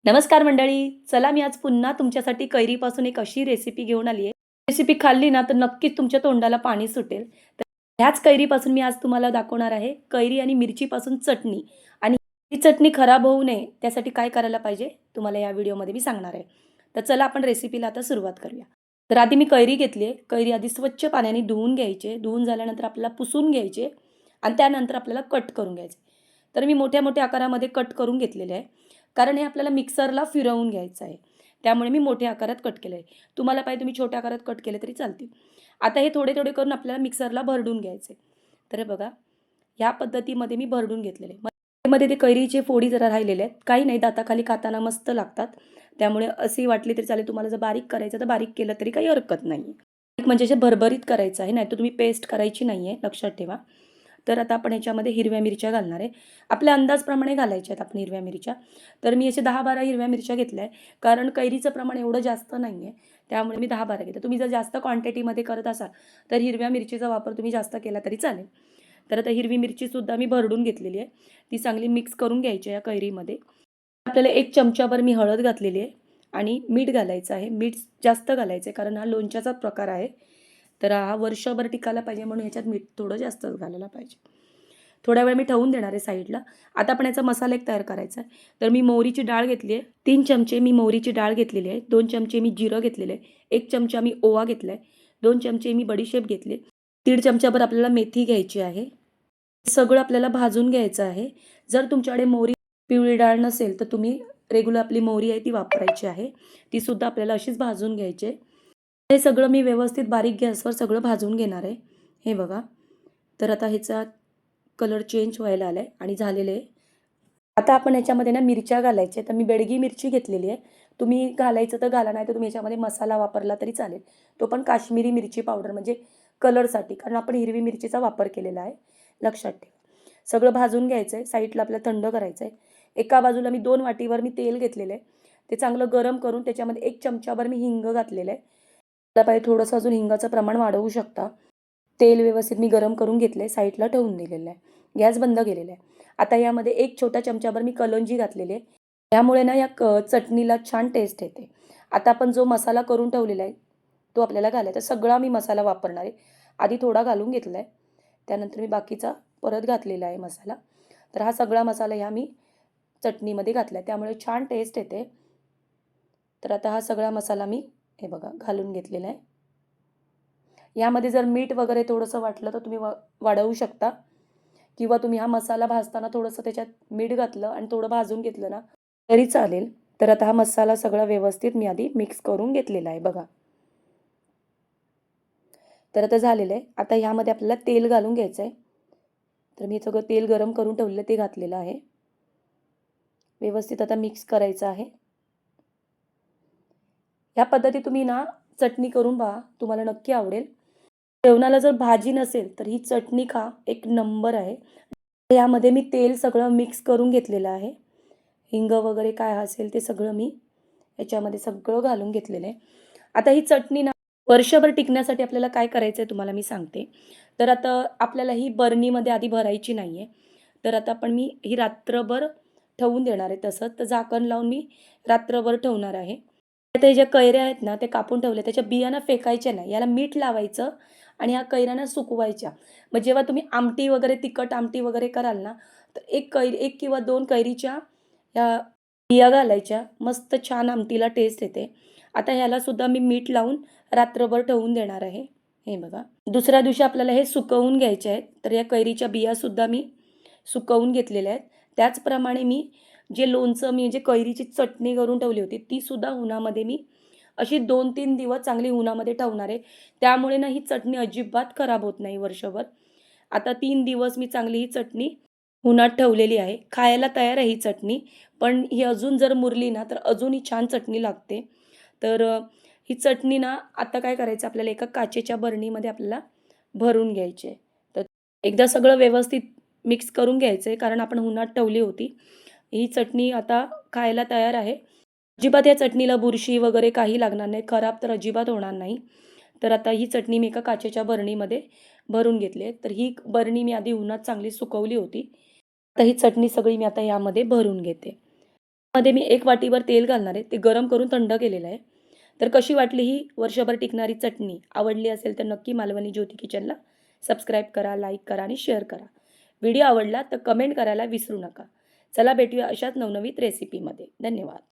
नमस्कार मंडळी, चला मी आज पुन्हा तुमच्यासाठी कैरीपासून एक अशी रेसिपी घेऊन आली आहे. रेसिपी खाल्ली ना तर नक्कीच तुमच्या तोंडाला पाणी सुटेल. तर ह्याच कैरीपासून मी आज तुम्हाला दाखवणार आहे कैरी आणि मिरचीपासून चटणी. आणि ही चटणी खराब होऊ नये त्यासाठी काय करायला पाहिजे तुम्हाला या व्हिडिओमध्ये मी सांगणार आहे. तर चला आपण रेसिपीला आता सुरुवात करूया. तर आधी मी कैरी घेतली आहे. कैरी आधी स्वच्छ पाण्याने धुवून घ्यायचे. धुवून झाल्यानंतर आपल्याला पुसून घ्यायचे आणि त्यानंतर आपल्याला कट करून घ्यायचे. तर मी मोठ्या मोठ्या आकारामध्ये कट करून घेतलेले आहे. कारण हे आपल्याला मिक्सरला फिरवून घ्यायचं आहे. त्यामुळे मी मोठ्या आकारात कट केलं आहे. तुम्हाला पाहिजे तुम्ही छोट्या आकारात कट केले तरी चालतील. आता हे थोडे-थोडे करून आपल्याला मिक्सरला भरडून घ्यायचे. तर हे बघा, ह्या पद्धतीमध्ये मी भरडून घेतलेले आहे. मध्ये ते कैरीचे फोडी जरा राहिलेले आहेत. काही नाही, दाताखाली खाताना मस्त लागतात. त्यामुळे अशी वाटली तरी चालेल. तुम्हाला जर बारीक करायचं तर बारीक केलं तरी काही हरकत नाही. म्हणजे असे भरभरीत करायचं आहे, नाहीतर तुम्ही पेस्ट करायची नाही आहे, लक्षात ठेवा. तर आता आपण ह्याच्यामध्ये हिरव्या मिरच्या घालणार आहे. आपल्या अंदाजप्रमाणे घालायच्या आहेत आपण हिरव्या मिरच्या. तर मी असे 10-12 हिरव्या मिरच्या घेतल्या आहे. कारण कैरीचं प्रमाण एवढं जास्त नाही आहे. त्यामुळे मी 10-12 घेते. तुम्ही जर जास्त क्वांटिटीमध्ये करत असाल तर हिरव्या मिरचीचा वापर तुम्ही जास्त केला तरी चालेल. तर आता हिरवी मिरचीसुद्धा मी भरडून घेतलेली आहे. ती चांगली मिक्स करून घ्यायची आहे या कैरीमध्ये. आपल्याला 1 चमचाभर मी हळद घातलेली आहे आणि मीठ घालायचं आहे. मीठ जास्त घालायचं आहे कारण हा लोणच्याचा प्रकार आहे. तर हा वर्षभर टिकायला पाहिजे म्हणून ह्याच्यात मीठ थोडं जास्तच घालायला पाहिजे. थोड्या वेळ मी ठेवून देणार आहे साईडला. आता आपण याचा मसाला एक तयार करायचा आहे. तर मी मोहरीची डाळ घेतली आहे. 3 चमचे मी मोहरीची डाळ घेतलेली आहे. 2 चमचे मी जिरं घेतलेलं आहे. 1 चमचा मी ओवा घेतला आहे. 2 चमचे मी बडीशेप घेतली. 1.5 चमचाभर आपल्याला मेथी घ्यायची आहे. सगळं आपल्याला भाजून घ्यायचं आहे. जर तुमच्याकडे मोहरी पिवळी डाळ नसेल तर तुम्ही रेग्युलर आपली मोहरी आहे ती वापरायची आहे. ती सुद्धा आपल्याला अशीच भाजून घ्यायची आहे. हे सगळं मी व्यवस्थित बारीक गॅसवर सगळं भाजून घेणार आहे. हे बघा. तर आता ह्याचा कलर चेंज व्हायला आलाय आणि झालेलं आहे. आता आपण ह्याच्यामध्ये ना मिरच्या घालायच्या. तर मी बेडगी मिरची घेतलेली आहे. तुम्ही घालायचं तर घाला, नाही तर तुम्ही ह्याच्यामध्ये मसाला वापरला तरी चालेल. तो पण काश्मीरी मिरची पावडर म्हणजे कलरसाठी, कारण आपण हिरवी मिरचीचा वापर केलेला आहे. लक्षात ठेवा. सगळं भाजून घ्यायचं आहे. साईडला आपल्याला थंड करायचं आहे. एका बाजूला मी 2 वाटीवर मी तेल घेतलेलं आहे. ते चांगलं गरम करून त्याच्यामध्ये 1 चमचाभर मी हिंग घातलेलं आहे. त्याला पाहिजे थोडंसं अजून हिंगाचं प्रमाण वाढवू शकता. तेल व्यवस्थित मी गरम करून घेतलं आहे. साईडला ठेवून दिलेलं आहे. गॅस बंद केलेला आहे. आता यामध्ये 1 छोटा चमचाभर मी कलोंजी घातलेली आहे. त्यामुळे ना या चटणीला छान टेस्ट येते. आता आपण जो मसाला करून ठेवलेला आहे, तो आपल्याला घालायचा. सगळा मी मसाला वापरणार आहे. आधी थोडा घालून घेतला आहे. त्यानंतर मी बाकीचा परत घातलेला आहे मसाला. तर हा सगळा मसाला ह्या मी चटणीमध्ये घातला आहे. त्यामुळे छान टेस्ट येते. तर आता हा सगळा मसाला मी हे बघा घालून घेतलेला आहे. यामध्ये जर मीठ वगैरे थोडंसं वाटलं तर तुम्ही वाढवू शकता, किंवा तुम्ही हा मसाला भाजताना थोडंसं त्याच्यात मीठ घातलं आणि थोडं भाजून घेतलं ना तरी चालेल. तर आता हा मसाला सगळा व्यवस्थित मी आधी मिक्स करून घेतलेला आहे बघा. तर आता झालेलं आहे. आता ह्यामध्ये आपल्याला तेल घालून घ्यायचं आहे. तर मी सगळं तेल गरम करून ठेवलेलं ते घातलेलं आहे. व्यवस्थित आता मिक्स करायचं आहे. ह्या पद्धती तुम्ही ना चटणी करून पहा, तुम्हाला नक्की आवडेल. जेवणाला जर भाजी नसेल तर ही चटणी खा, एक नंबर आहे. यामध्ये मी तेल सगळं मिक्स करून घेतलेलं आहे. हिंग वगैरे काय असेल ते सगळं मी याच्यामध्ये सगळं घालून घेतलेलं आहे. आता ही चटणी ना वर्षभर टिकण्यासाठी आपल्याला काय करायचं आहे तुम्हाला मी सांगते. तर आता आपल्याला ही बरणीमध्ये आधी भरायची नाही आहे. तर आता मी ही रात्रभर ठेवून देणार आहे तसंच. तर झाकण लावून मी रात्रभर ठेवणार आहे. आता ज्या कैऱ्या आहेत ना, ते कापून ठेवल्या. त्याच्या बिया फेकायच्या नाही. याला मीठ लावायचं आणि ह्या कैऱ्या सुकवायच्या. मग जेव्हा तुम्ही आमटी वगैरे, तिखट आमटी वगैरे कराल ना, तर 1 किंवा 2 कैरीच्या ह्या बिया घालायच्या. मस्त छान आमटीला टेस्ट येते. आता ह्याला सुद्धा मी मीठ लावून रात्रभर ठेवून देणार आहे. हे बघा. दुसऱ्या दिवशी आपल्याला हे सुकवून घ्यायचे आहेत. तर या कैरीच्या बियासुद्धा मी सुकवून घेतलेल्या आहेत. त्याचप्रमाणे मी जे लोणचं मी जे कैरीची चटणी करून ठेवली होती, ती सुद्धा उन्हामध्ये मी अशी 2-3 दिवस चांगली उन्हामध्ये ठेवणार आहे. त्यामुळे ना ही चटणी अजिबात खराब होत नाही वर्षभर. आता 3 दिवस मी चांगली ही चटणी उन्हात ठेवलेली आहे. खायला तयार आहे ही चटणी. पण ही अजून जर मुरली ना, तर अजून ही छान चटणी लागते. तर ही चटणी ना आता काय करायचं आपल्याला एका काचेच्या बरणीमध्ये आपल्याला भरून घ्यायची आहे. तर एकदा सगळं व्यवस्थित मिक्स करून घ्यायचं आहे, कारण आपण उन्हात ठेवली होती. ही चटणी आता खायला तयार आहे. अजिबात या चटणीला बुरशी वगैरे काही लागणार नाही. खराब तर अजिबात होणार नाही. तर आता ही चटणी मी एका काचेच्या बरणीमध्ये भरून घेतली आहे. तर ही बरणी मी आधी उन्हात चांगली सुकवली होती. आता ही चटणी सगळी मी आता यामध्ये भरून घेते. मध्ये मी 1 वाटीभर तेल घालणार आहे. ते गरम करून थंड केलेलं आहे. तर कशी वाटली ही वर्षभर टिकणारी चटणी? आवडली असेल तर नक्की मालवणी ज्योती किचनला सबस्क्राईब करा, लाईक करा आणि शेअर करा. व्हिडिओ आवडला तर कमेंट करायला विसरू नका. चला भेटूया अशाच नवनवीन रेसिपीमध्ये. धन्यवाद.